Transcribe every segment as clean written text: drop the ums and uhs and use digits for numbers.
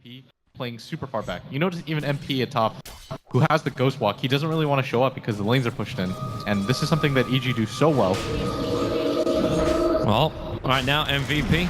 MVP playing super far back. You notice even MP at top, who has the ghost walk, he doesn't really want to show up because the lanes are pushed in. And this is something that EG do so well. Well, right now, MVP.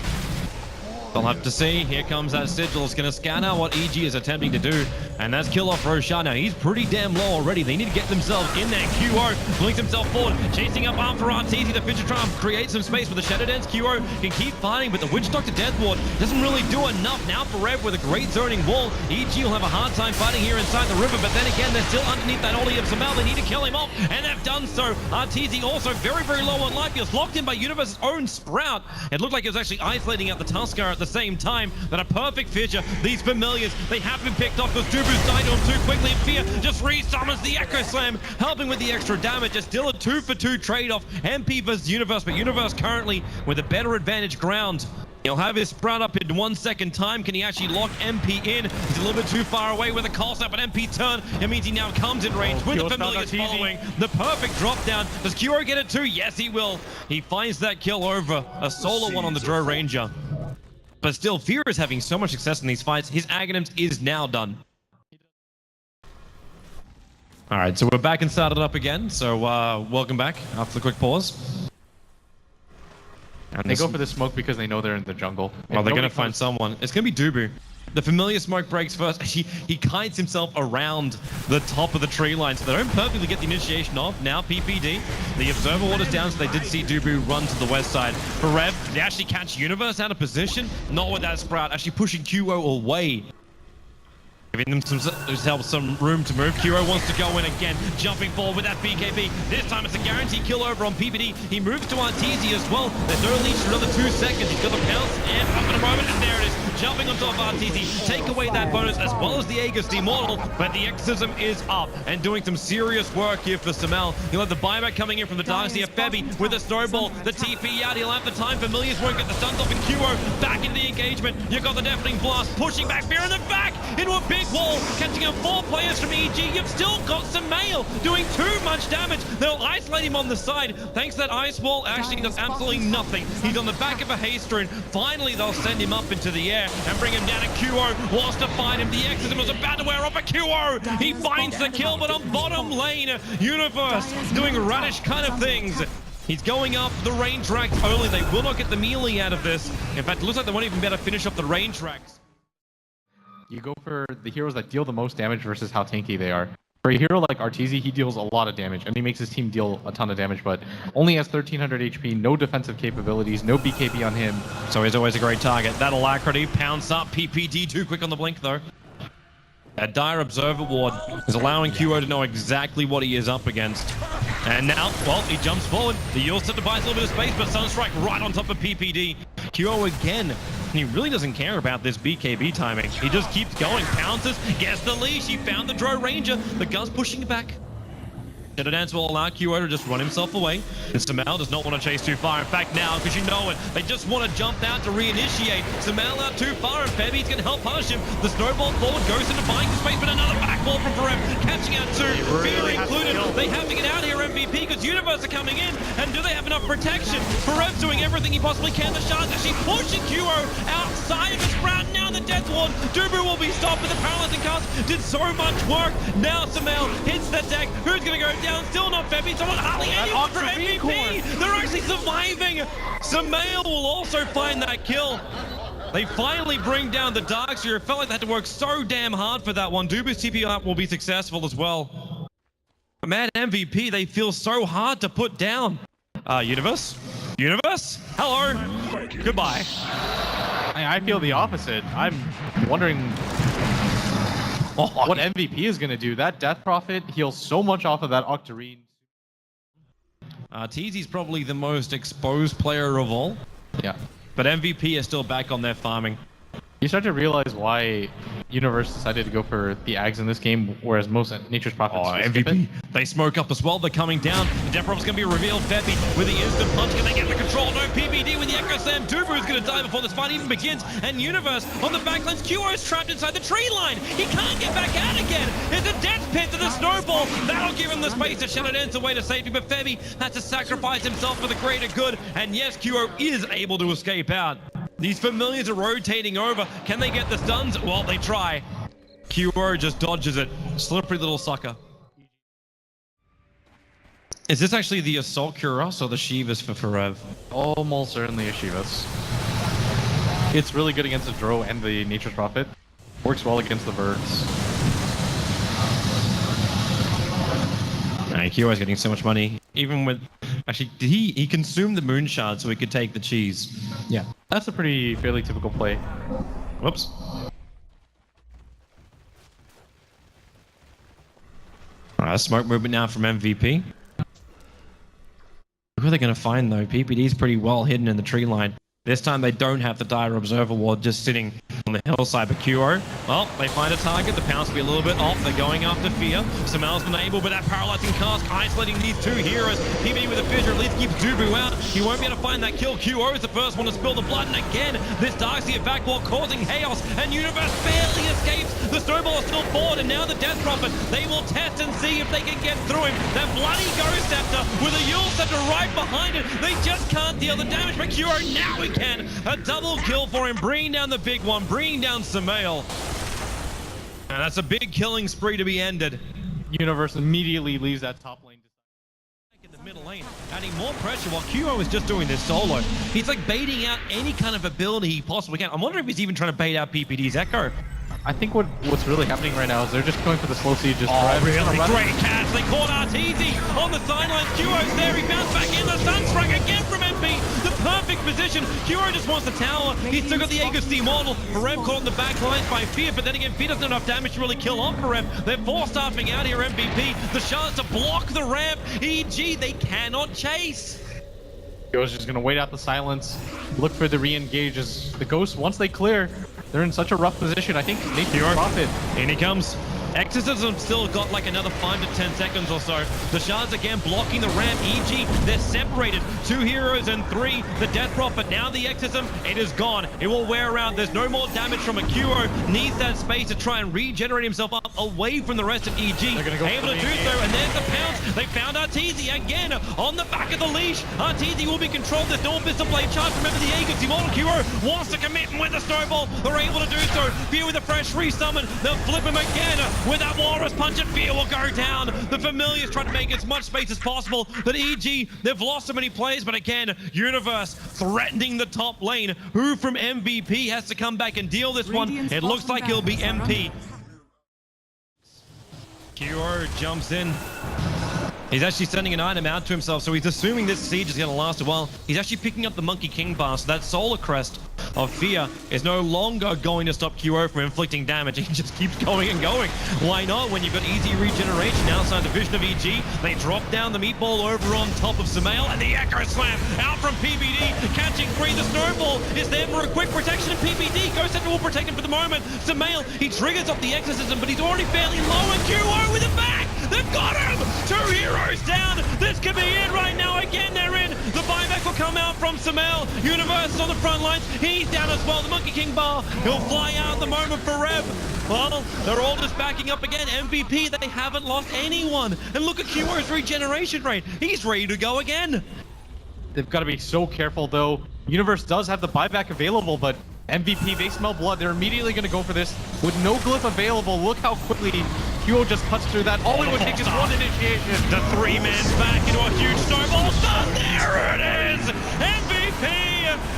They'll have to see. Here comes that Sigil. It's going to scan out what EG is attempting to do. And that's kill off Roshan. Now, he's pretty damn low already. They need to get themselves in there. QO blinks himself forward, chasing up after RTZ. The Fidget Try and create some space for the Shadow Dance. QO can keep fighting, but the Witch Doctor Death Ward doesn't really do enough. Now for Rev with a great zoning wall. EG will have a hard time fighting here inside the river, but then again, they're still underneath that ollie of Samal. They need to kill him off, and they've done so. RTZ also very, very low on life. He was locked in by Universe's own Sprout. It looked like it was actually isolating out the Tuskar at the same time. But a perfect feature. These familiars, they have been picked off because Dubu's died on too quickly, and Fear just re-summons the Echo Slam, helping with the extra damage. It's still a 2-for-2 trade-off. MP versus Universe, but Universe currently with a better advantage ground. He'll have his Sprout up in 1 second time. Can he actually lock MP in? He's a little bit too far away with a call snap, but MP turn. It means he now comes in range with the familiars following. The perfect drop down. Does Kuro get it too? Yes, he will. He finds that kill over a solo one on the Dro Ranger. But still, Fear is having so much success in these fights. His Aghanims is now done. All right, so we're back and started up again. So welcome back after the quick pause. And they go for the smoke because they know they're in the jungle. Well, they're going to find someone. It's going to be Dubu. The familiar smoke breaks first. He kites himself around the top of the tree line, so they don't perfectly get the initiation off. Now PPD, the observer orders down, so they did see Dubu run to the west side. For Rev, they actually catch Universe out of position. Not with that Sprout, actually pushing QO away. Giving them some room to move. Kuro wants to go in again, jumping forward with that BKB. This time it's a guaranteed kill over on PPD. He moves to RTZ as well. There's no leash for another 2 seconds. He's got the pounce and up in a moment, and there it is. Jumping on top of RTZ. Take away that bonus as well as the Aegis Immortal, but the Exorcism is up and doing some serious work here for Samal. He'll have the buyback coming in from the Darkseer. Febby with a snowball. The TP out. He'll have the time. Familiars won't get the stuns off, and QO back into the engagement. You got the Deafening Blast pushing back Fear in the back into a big wall, catching up 4 players from EG. You've still got some mail doing too much damage. They'll isolate him on the side. Thanks to that ice wall, actually does absolutely nothing. He's on the back of a haste rune. Finally, they'll send him up into the air and bring him down. And QO wants to find him. The Exorcism was about to wear off, but QO, he finds the kill, but on bottom lane, Universe doing radish kind of things. He's going up the range racks only. They will not get the melee out of this. In fact, it looks like they won't even be able to finish up the range racks. You go for the heroes that deal the most damage versus how tanky they are. For a hero like RTZ, he deals a lot of damage, and he makes his team deal a ton of damage, but only has 1300 HP, no defensive capabilities, no BKB on him. So he's always a great target. That Alacrity pounds up. PPD too quick on the blink, though. That Dire Observer Ward is allowing QO to know exactly what he is up against. And now, well, he jumps forward. The Yule set to buy a little bit of space, but Sunstrike right on top of PPD. QO again. And he really doesn't care about this BKB timing. He just keeps going, pounces, gets the leash. He found the Dro Ranger. The gun's pushing it back. Shadow Dance will allow QO to just run himself away. And Samal does not want to chase too far. In fact, now, because you know it, they just want to jump out to reinitiate. Samal out too far, and Febby's going to help punish him. The snowball forward goes into buying the space, but another backball from Forever, catching out two. Fear included. They have to get out here, MVP, because Universe are coming in. And do they have enough protection? Forever doing everything he possibly can. The Shards actually pushing QO outside of the Sprout. Now the Death Ward. Dubu will be stopped, but the paralyzing cast did so much work. Now Samal hits the deck. Who's going to go down? Still not Febby. Someone hardly anyone for MVP. They're actually surviving. Samal will also find that kill. They finally bring down the Darkseer. It felt like they had to work so damn hard for that one. Dubu's TP up will be successful as well. But man, MVP, they feel so hard to put down. Universe? Universe? Hello? Goodbye. I feel the opposite. I'm wondering what MVP is going to do. That Death Prophet heals so much off of that Octarine. TZ's probably the most exposed player of all. Yeah. But MVP is still back on their farming. You start to realize why Universe decided to go for the Ags in this game, whereas most Nature's Prophets MVP. They smoke up as well. They're coming down. The Death Prophet's going to be revealed. Febby with the instant punch. Can they get the control? No PPD with the Echo Slam. Dubu is going to die before this fight even begins. And Universe on the backlines. QO is trapped inside the tree line. He can't get back out again. It's a death pit to the snowball. That'll give him the space to Shadow Dance away to safety. But Febby has to sacrifice himself for the greater good. And yes, QO is able to escape out. These familiars are rotating over. Can they get the stuns? Well, they try. QO just dodges it. Slippery little sucker. Is this actually the Assault Cuirass or the Shivas for Forev? Almost certainly a Shivas. It's really good against the Dro and the Nature's Prophet. Works well against the Verts. QO's getting so much money. Even with... Actually, did he consumed the Moon Shard so he could take the cheese. Yeah, that's a fairly typical play. Whoops. Smoke movement now from MVP. Who are they going to find though? PPD's pretty well hidden in the tree line. This time they don't have the dire observer ward just sitting on the hillside. But QO, well, they find a target. The pounce will be a little bit off. They're going after Fear. Samel's been able, but that paralyzing cast isolating these two heroes. PPD with a fissure at least keeps Dubu out. He won't be able to find that kill. QO is the first one to spill the blood. And again, this Darkseer backwall causing chaos. And Universe barely escapes. The snowball is still forward. And now the Death Prophet. They will test and see if they can get through him. That bloody Ghost Scepter with a Yule Scepter right behind it. They just can't deal the damage. But QO now he can. A double kill for him, bringing down the big one, bringing down Samale. And that's a big killing spree to be ended. Universe immediately leaves that top lane. In the middle lane, adding more pressure while QO is just doing this solo. He's like baiting out any kind of ability he possibly can. I'm wondering if he's even trying to bait out PPD's Echo. I think what's really happening right now is they're just going for the slow siege. Really great catch. They caught Arteezy on the sidelines. QO's there. He bounced back in. The Sunsprung again from MP. The perfect position. QO just wants the tower. He's still got the Aegis model. Forev caught in the back lines by Fear, but then again, Fear doesn't have enough damage to really kill off Forev. They're force-staffing out here, MVP. The shards to block the ramp. EG, they cannot chase. QO's just going to wait out the silence, look for the re-engages. The Ghosts, once they clear, they're in such a rough position. I think Nature's Prophet. In he comes. Exorcism still got like another 5 to 10 seconds or so. The shards again blocking the ramp. EG, they're separated. 2 heroes and 3. The Death Prophet, now the Exorcism, it is gone. It will wear around. There's no more damage from a QO. Needs that space to try and regenerate himself up away from the rest of EG. They're gonna go able to do so, and there's the pounce. They found Arteezy again on the back of the leash. Arteezy will be controlled. There's no Pistol Blade charge. Remember the Aegis, Immortal QO wants to commit, and with the snowball, they're able to do so. Fear with a fresh resummon. They'll flip him again. With that Walrus Punch, and Fear will go down. The Familiars trying to make as much space as possible, but EG, they've lost so many players, but again, Universe threatening the top lane. Who from MVP has to come back and deal this one? It looks like it'll be MP. QO jumps in. He's actually sending an item out to himself, so he's assuming this siege is going to last a while. He's actually picking up the Monkey King bar, so that Solar Crest of Fear is no longer going to stop QO from inflicting damage. He just keeps going and going. Why not when you've got easy regeneration outside the vision of EG? They drop down the meatball over on top of Samale, and the Echo Slam out from PPD, catching 3. The Snowball is there for a quick protection of PPD. Ghost Scepter will protect him for the moment. Samale, he triggers off the Exorcism, but he's already fairly low, and QO with it back! They've got him! 2 heroes down! This could be it right now. Again, they're in. The buyback will come out from Samale. Universe is on the front lines. He's down as well. The Monkey King bar. He'll fly out at the moment for Rev. Well, they're all just backing up again. MVP, they haven't lost anyone. And look at QO's regeneration rate. He's ready to go again. They've got to be so careful, though. Universe does have the buyback available, but MVP, they smell blood. They're immediately going to go for this. With no glyph available, look how quickly QO just cuts through that. All it would take is one initiation. The 3-man's back into a huge snowball. There it is! MVP!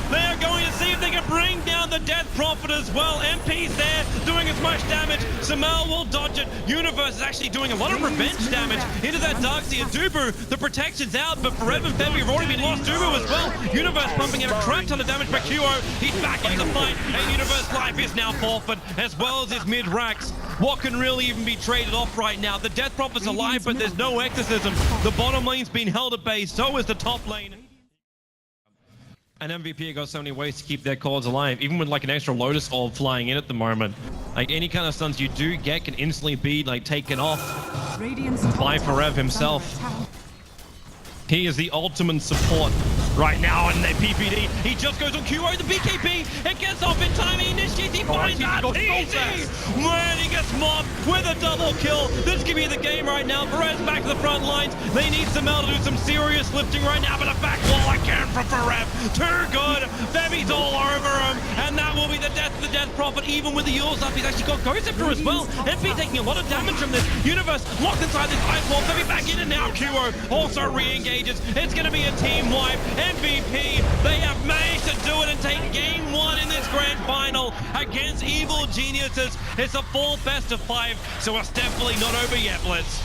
They are going to see if they can bring down the Death Prophet as well. MP's there, doing as much damage. Samel will dodge it. Universe is actually doing a lot of revenge damage into that Darkseer. Dubu, the protection's out, but Forev and Febby have already been lost. Dubu as well. Universe pumping in a crap ton of damage by QO. He's back into the fight, and Universe life is now forfeit, as well as his mid-racks. What can really even be traded off right now? The Death Prophet's alive, but there's no Exorcism. The bottom lane's been held at bay, so is the top lane. And MVP got so many ways to keep their cores alive, even with like an extra Lotus Orb flying in at the moment. Like any kind of stuns you do get can instantly be like taken off by Forev himself. He is the ultimate support right now, and the PPD, he just goes on QO, the BKB, it gets off in time, he initiates, he finds that, easy! Man, he gets mobbed with a double kill. This could be the game right now. Perez back to the front lines. They need Samel to do some serious lifting right now, but a back wall again from Perez. Too good. Febby's all over him, and that will be the death of the Death Prophet, even with the Yules up. He's actually got Ghost Scepter as well. MP taking a lot of damage from this. Universe locked inside this ice wall. Febby back in, and now QO also re-engages. It's going to be a team wipe. MVP, they have managed to do it and take game 1 in this grand final against Evil Geniuses. It's a full best of 5, so it's definitely not over yet, Blitz.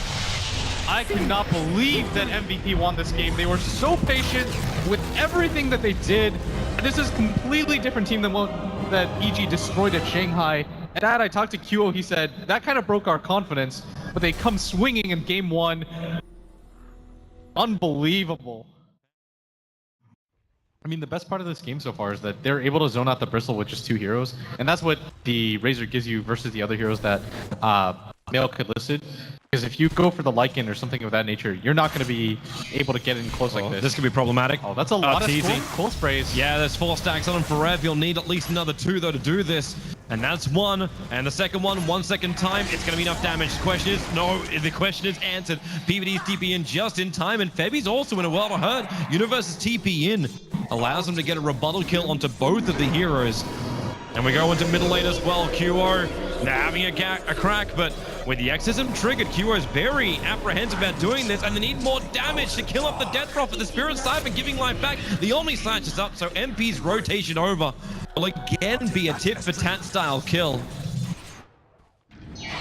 I cannot believe that MVP won this game. They were so patient with everything that they did. This is a completely different team than what that EG destroyed at Shanghai. And I talked to QO, he said, that kind of broke our confidence, but they come swinging in game 1. Unbelievable. I mean, the best part of this game so far is that they're able to zone out the Bristle with just 2 heroes, and that's what the Razor gives you versus the other heroes that Male could listed. Because if you go for the Lycan or something of that nature, you're not going to be able to get in close like this. This could be problematic. Oh, that's a lot of cool sprays. Yeah, there's 4 stacks on him for Rev. You'll need at least another 2, though, to do this. And that's 1. And the second one, 1 second time, it's going to be enough damage. The question is answered. PVD's TP in just in time, and Febby's also in a world of hurt. Universe's TP in allows him to get a rebuttal kill onto both of the heroes. And we go into middle lane as well. QO now having a crack, but with the exorcism triggered, QO is very apprehensive about doing this, and they need more damage to kill up the Death Prophet. The Spirit Siphon giving life back. The Omni Slash is up, so MP's rotation over will again be a tit for tat style kill.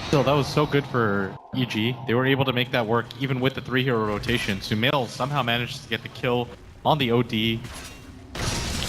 Still, that was so good for EG. They were able to make that work even with the 3-hero rotation. Sumail somehow managed to get the kill on the OD.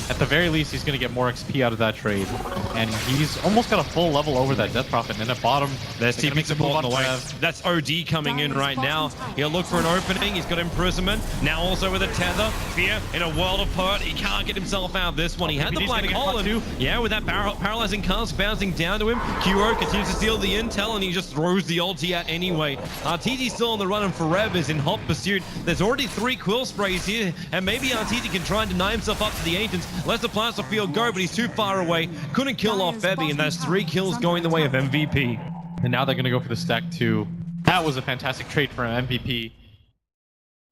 At the very least, he's going to get more XP out of that trade. And he's almost got a full level over that Death Prophet. And at bottom, there's TP support on the way. That's OD coming in right now. He'll look for an opening. He's got imprisonment. Now also with a tether. Fear in a world of hurt. He can't get himself out of this one. He had the black hole. Yeah, with that paralyzing cast bouncing down to him. QO continues to steal the intel, and he just throws the ulti out anyway. RTZ's still on the run, and Forev is in hot pursuit. There's already 3 quill sprays here, and maybe RTZ can try and deny himself up to the Ancients. Lets the Plaster Field go, but he's too far away. Couldn't kill off Febby, and that's 3 kills going the way of MVP. And now they're going to go for the stack 2. That was a fantastic trade for MVP.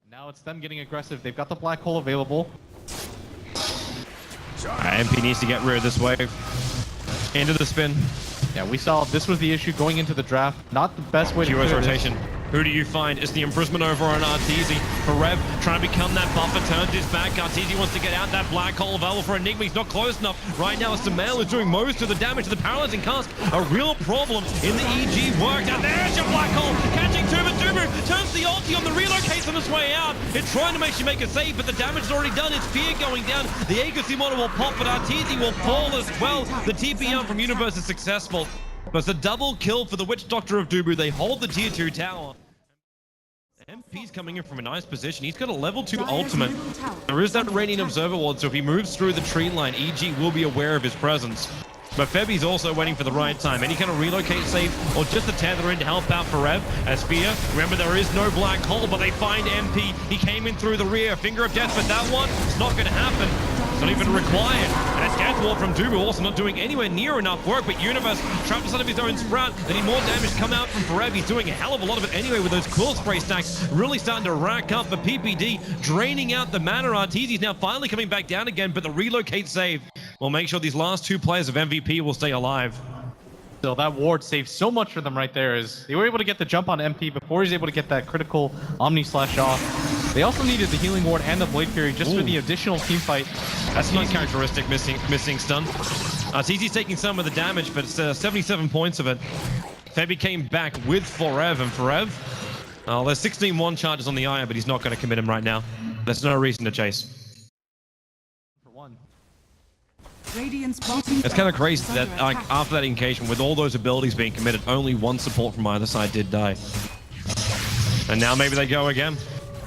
Now it's them getting aggressive. They've got the black hole available. MP needs to get rid of this wave. Into the spin. Yeah, we saw this was the issue going into the draft. Not the best way to QO's rotation. Who do you find? It's the imprisonment over on RTZ. Forev trying to become that buffer, turns his back. RTZ wants to get out that black hole available for Enigma. He's not close enough. Right now, Sumail is doing most of the damage to the paralyzing cast. A real problem in the EG work. Now there's your black hole. Catching Tuba. Tubu turns the ulti on the relocates on his way out. It's trying to actually make a save, but the damage is already done. It's Fear going down. The Aegis model will pop, but RTZ will fall as well. The TP out from Universe is successful. But it's a double kill for the Witch Doctor of Dubu. They hold the tier 2 tower. MP's coming in from a nice position. He's got a level 2 ultimate. There is that Radiant Observer ward, so if he moves through the tree line, EG will be aware of his presence. But Febby's also waiting for the right time. Any kind of relocate save or just a tether in to help out Forev. As Fear, remember there is no black hole, but they find MP. He came in through the rear. Finger of Death, but that one, it's not going to happen. It's not even required. And a Death Ward from Dubu also not doing anywhere near enough work, but Universe trapped inside of his own sprout. They need more damage to come out from Forev. He's doing a hell of a lot of it anyway with those quill spray stacks. Really starting to rack up the PPD, draining out the mana. RTZ's now finally coming back down again, but the relocate save will make sure these last 2 players of MVP will stay alive. So that ward saved so much for them right there, as they were able to get the jump on MP before he's able to get that critical Omni Slash off. They also needed the healing ward and the Blade Fury just for the additional team fight. That's not characteristic, missing stun. TZ's taking some of the damage, but it's 77 points of it. Febby came back with Forev, and Forev, there's 16 1 charges on the Iron, but he's not going to commit him right now. There's no reason to chase. It's kind of crazy that after that engagement, with all those abilities being committed, only 1 support from either side did die. And now maybe they go again.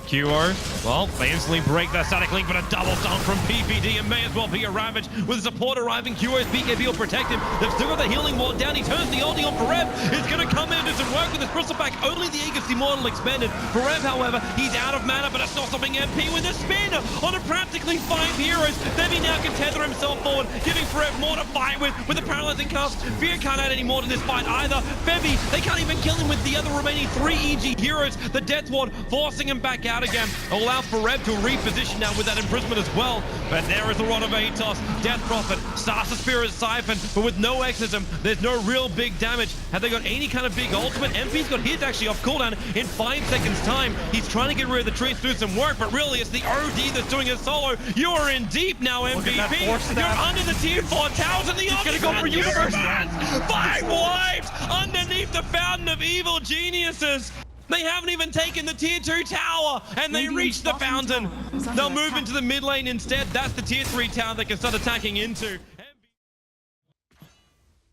QO Well, they instantly break that static link, but a double stun from PPD, and may as well be a Ravage. With the support arriving, QO's BKB will protect him. They've still got the healing ward down. He turns the ulti on Forev. It's going to come in and do some work with his bristleback. Only the Aegis Immortal expended. Forev, however, he's out of mana, but it's not stopping MP with a spin on a practically 5 heroes. Debbie now can tether himself forward, giving Forev more to fight with the paralyzing cast. Fear can't add any more to this fight either. Febby, they can't even kill him with the other remaining 3 EG heroes. The Death Ward forcing him back out again. Allow Forev to reposition now with that imprisonment as well. But there is the Rod of Atos. Death Prophet starts the Spirit Siphon, but with no exorcism, there's no real big damage. Have they got any kind of big ultimate? MP's got his actually off cooldown in 5 seconds time. He's trying to get rid of the trees, do some work, but really it's the OD that's doing it solo. You are in deep now, MVP. You're under the tier 4 towers, and the Omni's gonna go for Universe. 5 wives underneath the Fountain of Evil Geniuses. They haven't even taken the tier 2 tower, and they reach the fountain. They'll move into the mid lane instead. That's the tier 3 tower they can start attacking into.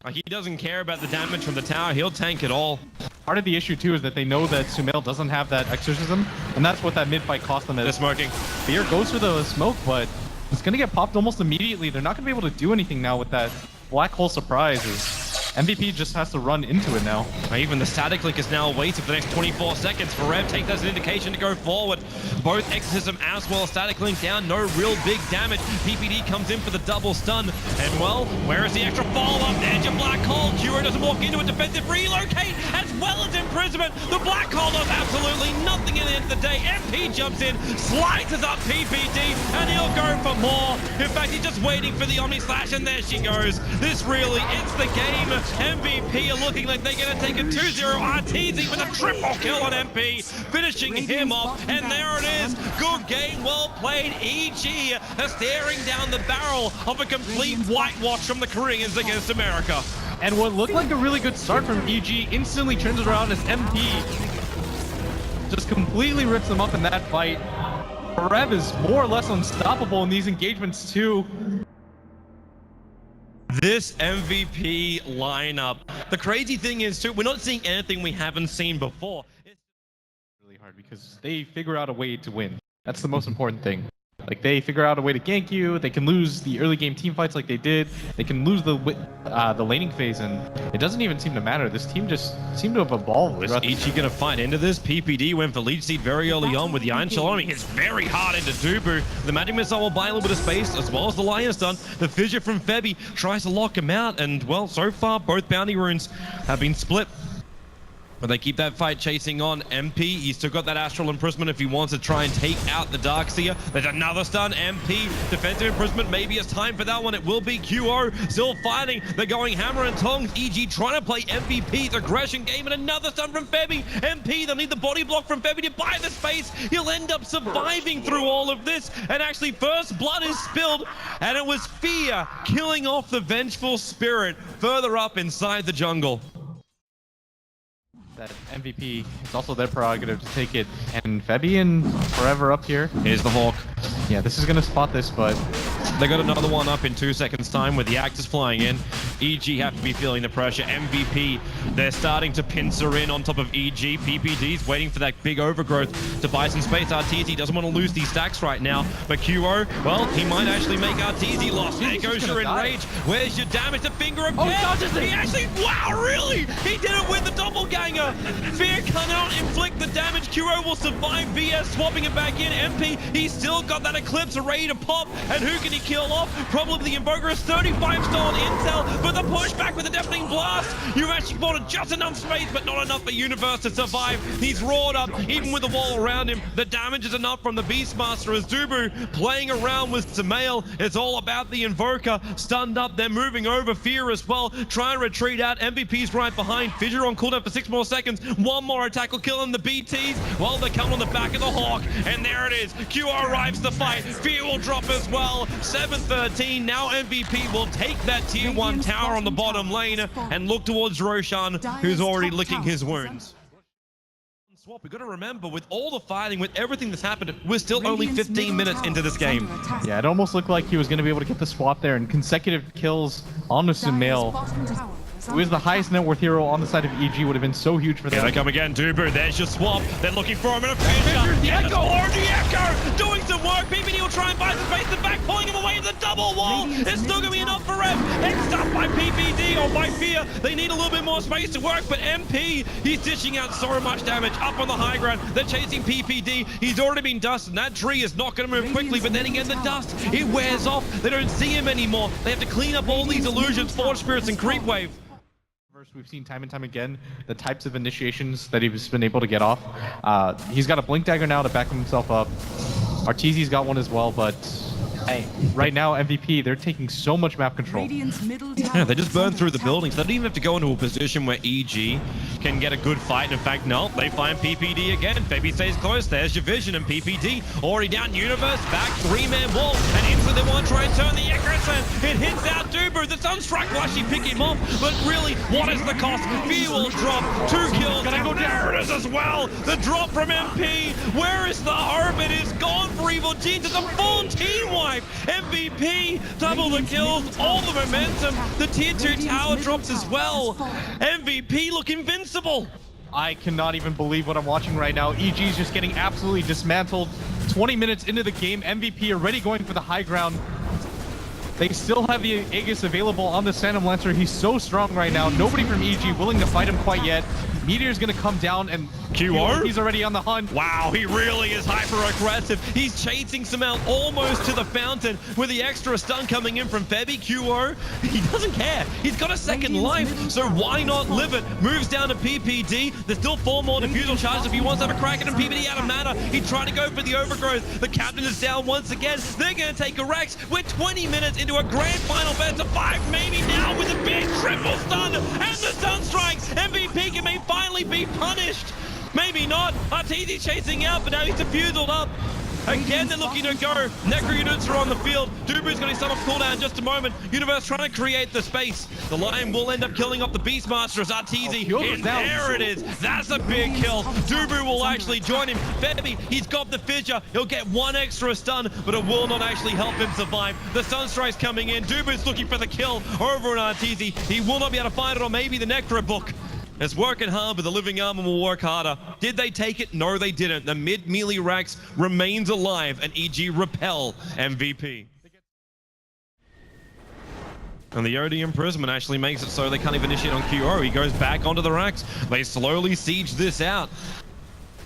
He doesn't care about the damage from the tower. He'll tank it all. Part of the issue too is that they know that Sumail doesn't have that exorcism, and that's what that mid fight cost them. They're smoking. Fear goes for the smoke, but it's gonna get popped almost immediately. They're not gonna be able to do anything now with that black hole surprise. MVP just has to run into it now. Even the static link is now waiting for the next 24 seconds. Forev take that as an indication to go forward. Both Exorcism as well as static link down. No real big damage. PPD comes in for the double stun. And well, where is the extra follow-up? Edge of Black Hole. Kuro doesn't walk into a defensive relocate as well as imprisonment. The Black Hole does absolutely nothing at the end of the day. MP jumps in, slices up PPD, and he'll go for more. In fact, he's just waiting for the Omni Slash, and there she goes. This really, it's the game. MVP are looking like they're going to take a 2-0 RTZ with a triple kill on MP, finishing him off, and there it is. Good game, well played. EG are staring down the barrel of a complete whitewash from the Koreans against America. And what looked like a really good start from EG instantly turns it around as MP just completely rips them up in that fight. Forev is more or less unstoppable in these engagements too. This MVP lineup. The crazy thing is too, we're not seeing anything we haven't seen before. It's really hard because they figure out a way to win. That's the most important thing. Like, they figure out a way to gank you. They can lose the early game team fights like they did. They can lose the laning phase, and it doesn't even seem to matter. This team just seemed to have evolved. Is EG gonna fight into this? PPD went for lead seed very early on with the Iron Shell Army. Hits very hard into Dubu. The Magic Missile will buy a little bit of space, as well as the Lion Stun. The Fissure from Febby tries to lock him out, and well, so far both bounty runes have been split. But they keep that fight chasing on. MP, he's still got that Astral Imprisonment if he wants to try and take out the Darkseer. There's another stun. MP, defensive imprisonment. Maybe it's time for that one. It will be QO. Still fighting. They're going hammer and tongs. EG trying to play MVP's aggression game, and another stun from Febby. MP, they'll need the body block from Febby to buy the space. He'll end up surviving through all of this. And actually, first blood is spilled, and it was Fear killing off the Vengeful Spirit further up inside the jungle. That MVP, it's also their prerogative to take it. And Febby and Forever up here. Here's the Hawk. Yeah, this is going to spot this, but they got another one up in 2 seconds time with the Actors flying in. EG have to be feeling the pressure. MVP, they're starting to pincer in on top of EG. PPD's waiting for that big overgrowth to buy some space. RTZ doesn't want to lose these stacks right now. But QO, well, he might actually make RTZ lost. There goes your enrage. Where's your damage? The finger of death. He actually, wow, really? He did it with the doppelganger. Fear cannot inflict the damage. QO will survive. VS swapping it back in. MP, he's still got that Eclipse ready to pop. And who can he kill off? Probably the Invoker is 35 stolen intel, but the pushback with the deafening blast. You've actually bought just enough space, but not enough for Universe to survive. He's roared up, even with the wall around him. The damage is enough from the Beastmaster as Dubu playing around with Sumail. It's all about the Invoker. Stunned up, they're moving over. Fear as well, trying to retreat out. MVP's right behind. Fissure on cooldown for 6 more seconds. One more attack will kill him. The BTs, well, they come on the back of the Hawk, and there it is. QO arrives to fight. Fear will drop as well. 7-13. Now MVP will take that tier 1 tower on the bottom lane and look towards Roshan, who's already licking his wounds. Swap, we got to remember, with all the fighting, with everything that's happened, we're still only 15 minutes into this game. Yeah, it almost looked like he was going to be able to get the swap there, and consecutive kills on the Sumail who is the highest net worth hero on the side of EG, would have been so huge for them. Here they come again, Dubu. There's your swap. They're looking for him in a future. The Echo, the Echo, doing some work. PPD will try and buy some space. The back pulling him away in the double wall. It's still going to be enough for Rev. Next up by PPD or by Fear. They need a little bit more space to work, but MP, he's dishing out so much damage up on the high ground. They're chasing PPD. He's already been dusted. That tree is not going to move quickly, but then again, the dust, it wears off. They don't see him anymore. They have to clean up all these illusions, Forge Spirits and Creep Wave. We've seen time and time again the types of initiations that he's been able to get off. He's got a Blink Dagger now to back himself up. Arteezy's got one as well, but hey, right now MVP, they're taking so much map control. Yeah, they just burn through the buildings. They don't even have to go into a position where EG can get a good fight. In fact, no, they find PPD again. Baby stays close. There's your vision, and PPD already down. Universe back, 3-man wall, and instantly they want to try and turn the Echo Slam. It hits out Dubu. The Sunstrike will actually pick him off, but really, what is the cost? Fear will drop. 2 kills. Gonna go down. There it is as well. The drop from MP. Where is the hope? It is gone for Evil Genes. It's a full team wipe. MVP, double the kills, all the momentum. The tier 2 tower drops as well. MVP look invincible. I cannot even believe what I'm watching right now. EG's just getting absolutely dismantled. 20 minutes into the game, MVP already going for the high ground. They still have the Aegis available on the Phantom Lancer. He's so strong right now. Nobody from EG willing to fight him quite yet. Meteor's gonna come down and QR? He's already on the hunt. Wow, he really is hyper-aggressive. He's chasing Samel almost to the fountain with the extra stun coming in from Febby. QR, he doesn't care. He's got a second life, so why not live it? Moves down to PPD. There's still 4 more diffusal charges if he wants to have a crack at him. PPD out of mana. He tried to go for the overgrowth. The captain is down once again. They're going to take a Rex. We're 20 minutes into a grand final best of 5, maybe now with a big triple stun and the Sunstrikes. MVP can finally be punished. Maybe not. Arteezy's chasing out, but now he's diffused up. Again, they're looking to go. Necro units are on the field. Dubu's going to start off cooldown in just a moment. Universe trying to create the space. The Lion will end up killing off the Beastmaster as Arteezy. There it is. That's a big kill. Dubu will actually join him. Febby, he's got the fissure. He'll get 1 extra stun, but it will not actually help him survive. The Sunstrike's coming in. Dubu's looking for the kill over on Arteezy. He will not be able to find it, or maybe the Necro book. It's working hard, but the Living Armor will work harder. Did they take it? No, they didn't. The mid-melee Rax remains alive, and EG repel MVP. And the OD imprisonment actually makes it so they can't even initiate on QO. He goes back onto the Rax. They slowly siege this out.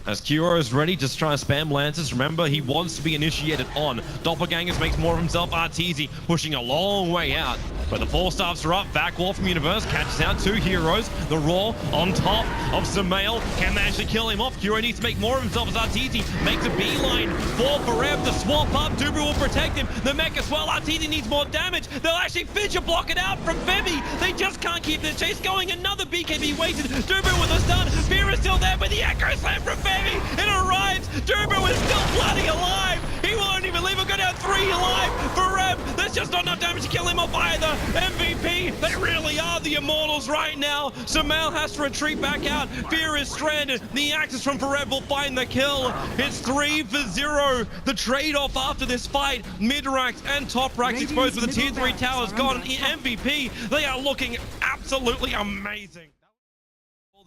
As QO is ready to try and spam Lances, remember, he wants to be initiated on. Doppelgangers makes more of himself. Arteezy pushing a long way out. But the 4 staffs are up. Back wall from Universe catches out 2 heroes. The Raw on top of Samael. Can they actually kill him off? QO needs to make more of himself as Arteezy makes a beeline for Forev to swap up. Dubu will protect him. The mech as well. Arteezy needs more damage. They'll actually fissure block it out from Febby. They just can't keep this chase going. Another BKB wasted. Dubu with a stun. Fear is still there, but the Echo Slam from Febby. It arrives. Dubu is still bloody alive. He won't even leave him. Go down 3 alive. Forev, there's just not enough damage to kill him off either. MVP, they really are the immortals right now. Samel has to retreat back out. Fear is stranded. The Axis from Forev will find the kill. It's 3-0. The trade-off after this fight. Mid-racks and top racks exposed with the tier 3 towers gone. MVP, they are looking absolutely amazing.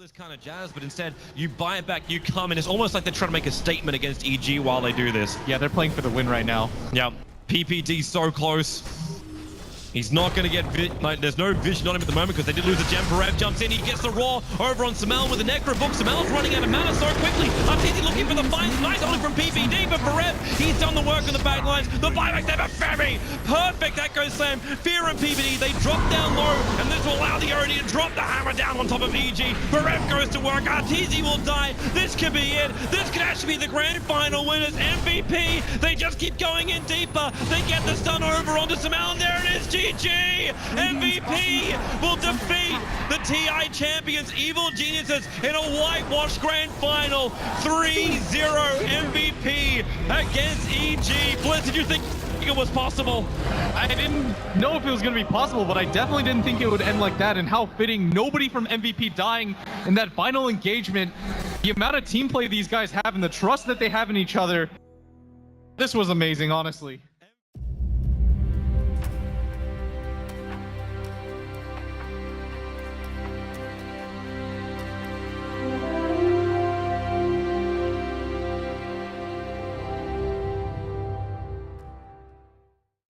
This kind of jazz, but instead you buy it back, you come, and it's almost like they're trying to make a statement against EG while they do this. Yeah, they're playing for the win right now. Yeah, PPD so close. He's not going to get there's no vision on him at the moment because they did lose a gem. Forev jumps in, he gets the Raw over on Samel with the Necro book. Samel's running out of mana so quickly. Arteezy looking for the fight. Nice only from PPD, but Forev, he's done the work on the back lines. The buyback there for Febby. Perfect Echo Slam. Fear and PPD, they drop down low, and this will allow the OD to drop the hammer down on top of EG. Forev goes to work. Arteezy will die. This could be it. This could actually be the grand final winners. MVP, they just keep going in deeper. They get the stun over onto Samel, and there it is. GG! MVP will defeat the TI champions, Evil Geniuses, in a whitewashed grand final. 3-0 MVP against EG. Blitz, did you think it was possible? I didn't know if it was going to be possible, but I definitely didn't think it would end like that. And how fitting, nobody from MVP dying in that final engagement. The amount of team play these guys have and the trust that they have in each other. This was amazing, honestly.